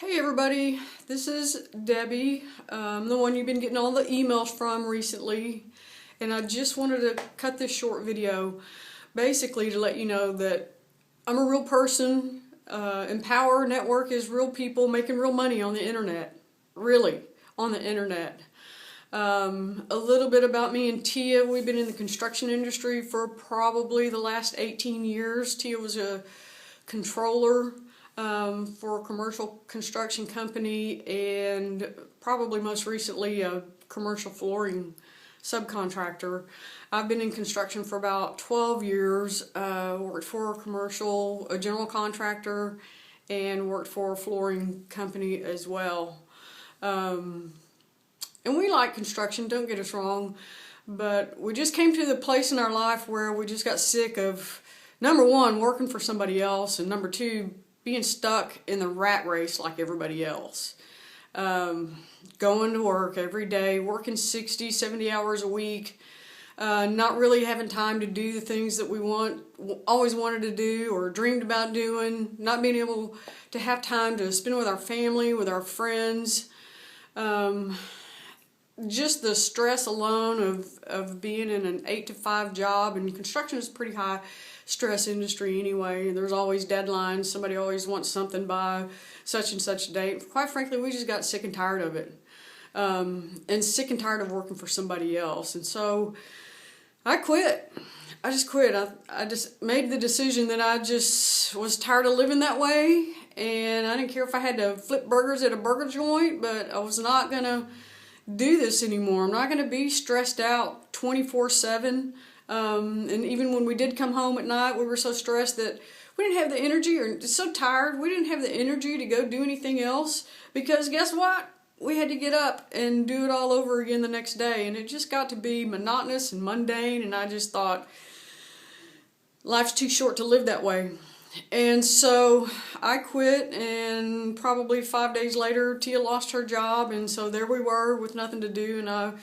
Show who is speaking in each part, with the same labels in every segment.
Speaker 1: Hey everybody, this is Debbie, the one you've been getting all the emails from recently, and I just wanted to cut this short video basically to let you know that I'm a real person. Empower Network is real people making real money on the internet, really, on the internet. A little bit about me and Tia. We've been in the construction industry for probably the last 18 years. Tia was a controller for a commercial construction company, and probably most recently a commercial flooring subcontractor. I've been in construction for about 12 years, worked for a general contractor, and worked for a flooring company as well. And we like construction, don't get us wrong, but we just came to the place in our life where we just got sick of, number one, working for somebody else, and number two, being stuck in the rat race like everybody else. Going to work every day, working 60, 70 hours a week, not really having time to do the things that we always wanted to do or dreamed about doing, not being able to have time to spend with our family, with our friends. Just the stress alone of being in an 8-to-5 job, and construction is a pretty high stress industry anyway. There's always deadlines. Somebody always wants something by such and such date. Quite frankly, we just got sick and tired of it, and sick and tired of working for somebody else. And so I quit. I just quit. I just made the decision that I just was tired of living that way, and I didn't care if I had to flip burgers at a burger joint, but I was not going to do this anymore. I'm not going to be stressed out 24/7. And even when we did come home at night, we were so stressed that we didn't have the energy, or so tired, we didn't have the energy to go do anything else, because guess what? We had to get up and do it all over again the next day, and it just got to be monotonous and mundane, and I just thought, life's too short to live that way. And so I quit, and probably 5 days later, Tia lost her job, and so there we were with nothing to do. And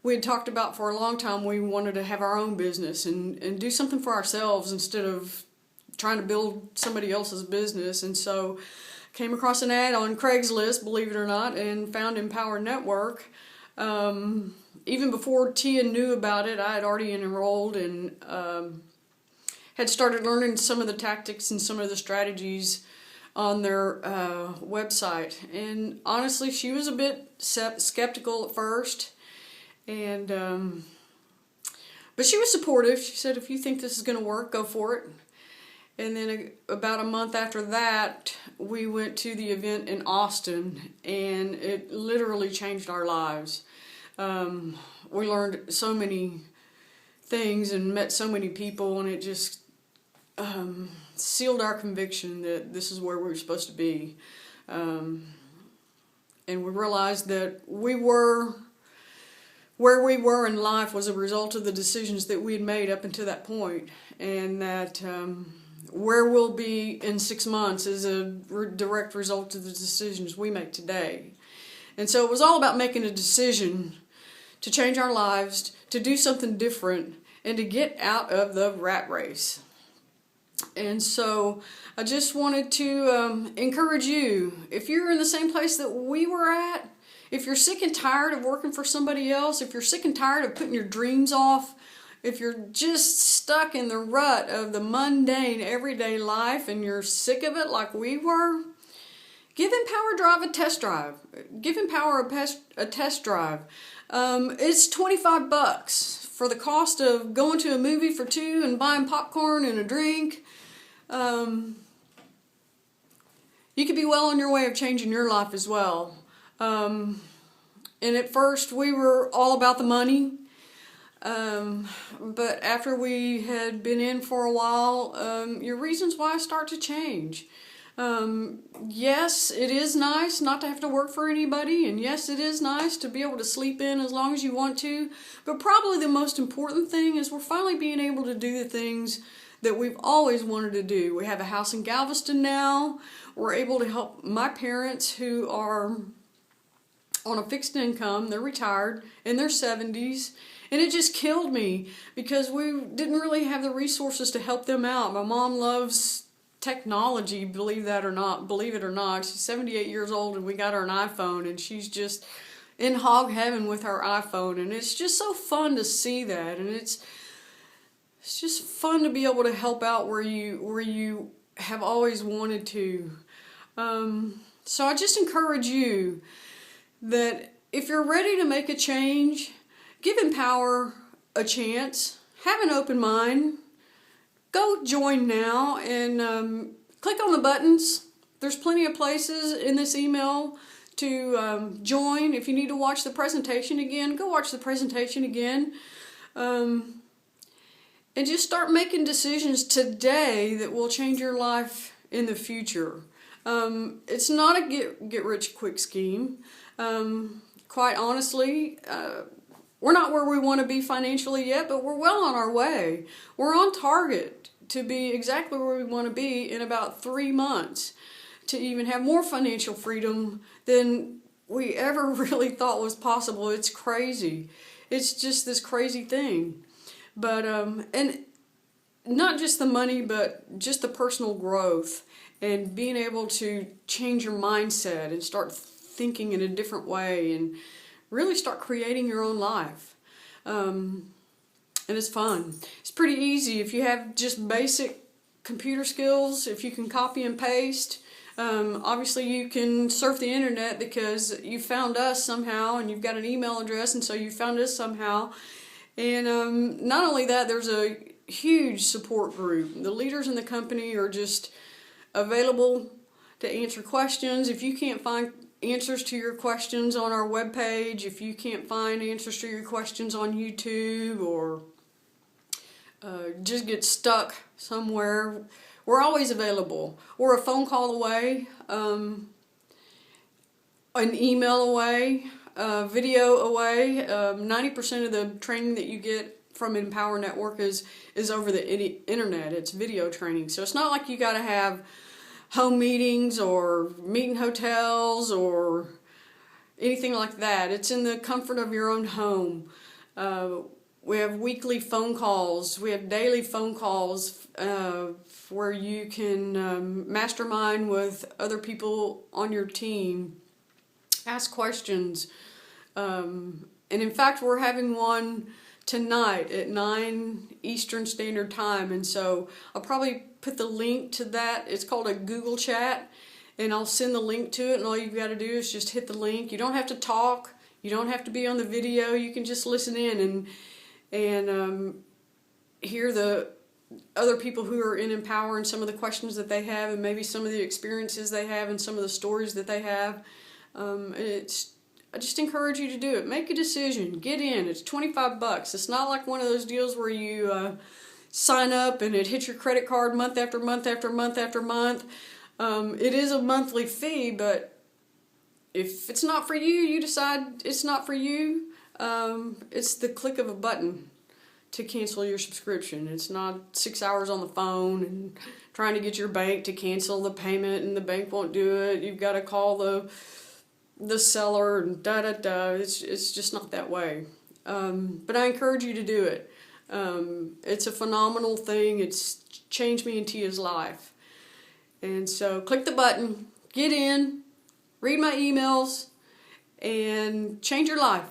Speaker 1: we had talked about for a long time we wanted to have our own business and do something for ourselves instead of trying to build somebody else's business. And so came across an ad on Craigslist, believe it or not, and found Empower Network. Even before Tia knew about it, I had already enrolled and had started learning some of the tactics and some of the strategies on their website. And honestly, she was a bit skeptical at first, and but she was supportive. She said, if you think this is going to work, go for it. And then about a month after that, we went to the event in Austin, and it literally changed our lives. We learned so many things and met so many people, and it just sealed our conviction that this is where we were supposed to be. And we realized that we were where we were in life was a result of the decisions that we had made up until that point, and that where we'll be in 6 months is a direct result of the decisions we make today. And so it was all about making a decision to change our lives, to do something different, and to get out of the rat race. And so I just wanted to encourage you, if you're in the same place that we were at, if you're sick and tired of working for somebody else, if you're sick and tired of putting your dreams off, if you're just stuck in the rut of the mundane everyday life and you're sick of it like we were, give Empower Drive a test drive. Give Empower a test drive. It's $25 for the cost of going to a movie for two and buying popcorn and a drink. You could be well on your way of changing your life as well. And at first we were all about the money. But after we had been in for a while, your reasons why start to change. Yes, it is nice not to have to work for anybody, and yes, it is nice to be able to sleep in as long as you want to, but probably the most important thing is we're finally being able to do the things that we've always wanted to do. We have a house in Galveston now. We're able to help my parents, who are on a fixed income. They're retired in their 70s. And it just killed me because we didn't really have the resources to help them out. My mom loves technology, believe it or not. She's 78 years old and we got her an iPhone, and she's just in hog heaven with her iPhone, and it's just so fun to see that, and it's just fun to be able to help out where you have always wanted to. So I just encourage you that if you're ready to make a change, give Empower a chance. Have an open mind. Go join now and click on the buttons. There's plenty of places in this email to join. If you need to watch the presentation again, go watch the presentation again. And just start making decisions today that will change your life in the future. It's not a get-rich-quick scheme. Quite honestly, we're not where we want to be financially yet, but we're well on our way. We're on target to be exactly where we want to be in about 3 months, to even have more financial freedom than we ever really thought was possible. It's crazy. It's just this crazy thing. But, and not just the money, but just the personal growth and being able to change your mindset and start thinking in a different way and really start creating your own life. And it's fun. It's pretty easy if you have just basic computer skills, if you can copy and paste. Obviously you can surf the internet because you found us somehow and you've got an email address, and so you found us somehow. And not only that, there's a huge support group. The leaders in the company are just available to answer questions. If you can't find answers to your questions on our webpage, if you can't find answers to your questions on YouTube, or just get stuck somewhere, we're always available. We're a phone call away, an email away, video away. 90% of the training that you get from Empower Network is over the internet. It's video training. So it's not like you got to have home meetings or meeting hotels or anything like that. It's in the comfort of your own home. We have weekly phone calls. We have daily phone calls where you can mastermind with other people on your team, ask questions. And in fact, we're having one tonight at 9 Eastern Standard Time, and so I'll probably put the link to that. It's called a Google Chat, and I'll send the link to it, and all you've got to do is just hit the link. You don't have to talk. You don't have to be on the video. You can just listen in and hear the other people who are in Empower and some of the questions that they have, and maybe some of the experiences they have and some of the stories that they have. I just encourage you to do it. Make a decision. Get in. It's $25. It's not like one of those deals where you sign up and it hits your credit card month after month after month after month. It is a monthly fee, but if it's not for you, you decide it's not for you. It's the click of a button to cancel your subscription. It's not 6 hours on the phone and trying to get your bank to cancel the payment, and the bank won't do it. You've got to call the seller and da-da-da. It's just not that way. But I encourage you to do it. It's a phenomenal thing. It's changed me and Tia's life. And so click the button, get in, read my emails, and change your life.